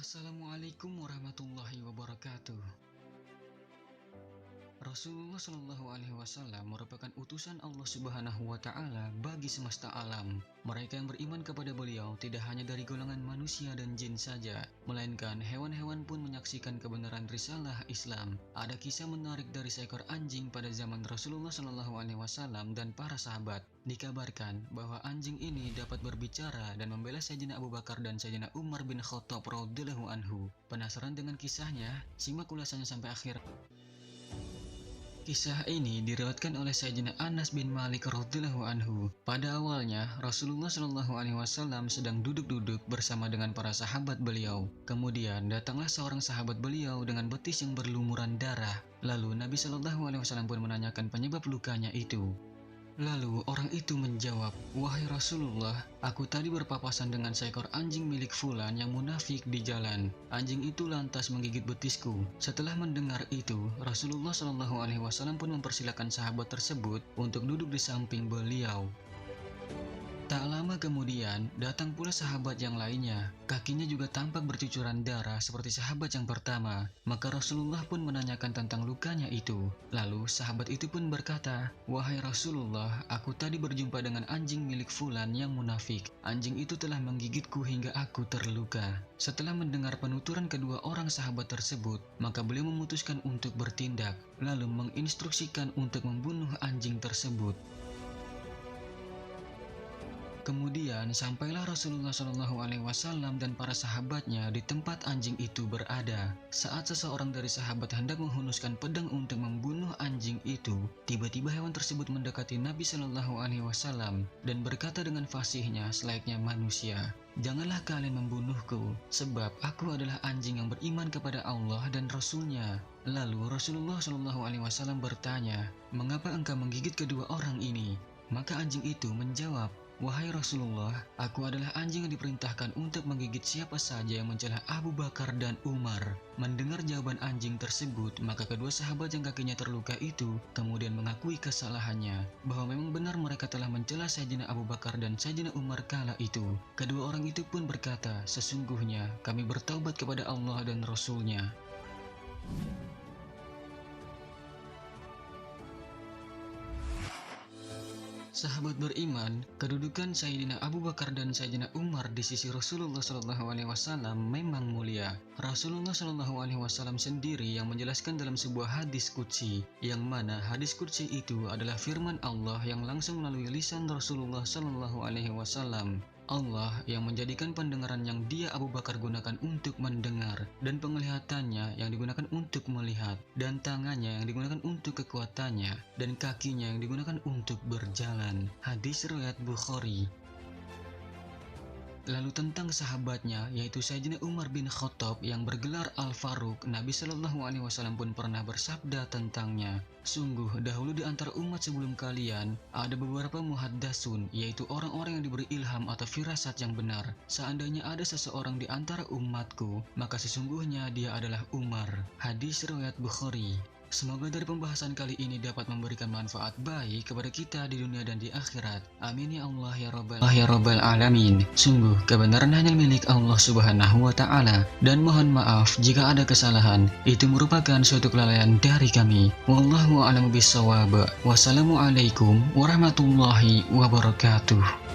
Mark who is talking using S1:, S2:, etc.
S1: Assalamualaikum warahmatullahi wabarakatuh. Rasulullah Shallallahu Alaihi Wasallam merupakan utusan Allah Subhanahu Wa Taala bagi semesta alam. Mereka yang beriman kepada beliau tidak hanya dari golongan manusia dan jin saja, melainkan hewan-hewan pun menyaksikan kebenaran risalah Islam. Ada kisah menarik dari seekor anjing pada zaman Rasulullah Shallallahu Alaihi Wasallam dan para sahabat. Dikabarkan bahwa anjing ini dapat berbicara dan membela Sayyidina Abu Bakar dan Sayyidina Umar bin Khattab radhiyallahu anhu. Penasaran dengan kisahnya? Simak ulasannya sampai akhir. Kisah ini diriwayatkan oleh Sayyidina Anas bin Malik radhiyallahu anhu. Pada awalnya, Rasulullah Shallallahu Alaihi Wasallam sedang duduk-duduk bersama dengan para sahabat beliau. Kemudian datanglah seorang sahabat beliau dengan betis yang berlumuran darah. Lalu Nabi Shallallahu Alaihi Wasallam pun menanyakan penyebab lukanya itu. Lalu orang itu menjawab, "Wahai Rasulullah, aku tadi berpapasan dengan seekor anjing milik fulan yang munafik di jalan. Anjing itu lantas menggigit betisku." Setelah mendengar itu, Rasulullah Shallallahu Alaihi Wasallam pun mempersilakan sahabat tersebut untuk duduk di samping beliau. Tak lama kemudian, datang pula sahabat yang lainnya. Kakinya juga tampak bercucuran darah seperti sahabat yang pertama. Maka Rasulullah pun menanyakan tentang lukanya itu. Lalu sahabat itu pun berkata, "Wahai Rasulullah, aku tadi berjumpa dengan anjing milik fulan yang munafik. Anjing itu telah menggigitku hingga aku terluka." Setelah mendengar penuturan kedua orang sahabat tersebut, maka beliau memutuskan untuk bertindak, lalu menginstruksikan untuk membunuh anjing tersebut. Kemudian sampailah Rasulullah Shallallahu Alaihi Wasallam dan para sahabatnya di tempat anjing itu berada. Saat seseorang dari sahabat hendak menghunuskan pedang untuk membunuh anjing itu, tiba-tiba hewan tersebut mendekati Nabi Shallallahu Alaihi Wasallam dan berkata dengan fasihnya selayaknya manusia, "Janganlah kalian membunuhku, sebab aku adalah anjing yang beriman kepada Allah dan Rasul-Nya." Lalu Rasulullah Shallallahu Alaihi Wasallam bertanya, "Mengapa engkau menggigit kedua orang ini?" Maka anjing itu menjawab, "Wahai Rasulullah, aku adalah anjing yang diperintahkan untuk menggigit siapa saja yang mencela Abu Bakar dan Umar." Mendengar jawaban anjing tersebut, maka kedua sahabat yang kakinya terluka itu kemudian mengakui kesalahannya, bahwa memang benar mereka telah mencela Sayyidina Abu Bakar dan Sayyidina Umar kala itu. Kedua orang itu pun berkata, "Sesungguhnya kami bertaubat kepada Allah dan Rasul-Nya." Sahabat beriman, kedudukan Sayyidina Abu Bakar dan Sayyidina Umar di sisi Rasulullah Shallallahu Alaihi Wasallam memang mulia. Rasulullah Shallallahu Alaihi Wasallam sendiri yang menjelaskan dalam sebuah hadis qudsi, yang mana hadis qudsi itu adalah firman Allah yang langsung melalui lisan Rasulullah Shallallahu Alaihi Wasallam. Allah yang menjadikan pendengaran yang dia Abu Bakar gunakan untuk mendengar, dan penglihatannya yang digunakan untuk melihat, dan tangannya yang digunakan untuk kekuatannya, dan kakinya yang digunakan untuk berjalan. Hadis riwayat Bukhari. Lalu tentang sahabatnya, yaitu Sayyidina Umar bin Khattab yang bergelar Al-Faruq, Nabi Shallallahu Alaihi Wasallam pun pernah bersabda tentangnya, "Sungguh dahulu di antara umat sebelum kalian ada beberapa muhaddatsun, yaitu orang-orang yang diberi ilham atau firasat yang benar. Seandainya ada seseorang di antara umatku, maka sesungguhnya dia adalah Umar." Hadis riwayat Bukhari. Semoga dari pembahasan kali ini dapat memberikan manfaat baik kepada kita di dunia dan di akhirat. Amin ya Allah ya Rabbal Alamin. Sungguh kebenaran hanya milik Allah Subhanahu wa Ta'ala, dan mohon maaf jika ada kesalahan. Itu merupakan suatu kelalaian dari kami. Wallahu a'lamu bishawab. Wassalamualaikum warahmatullahi wabarakatuh.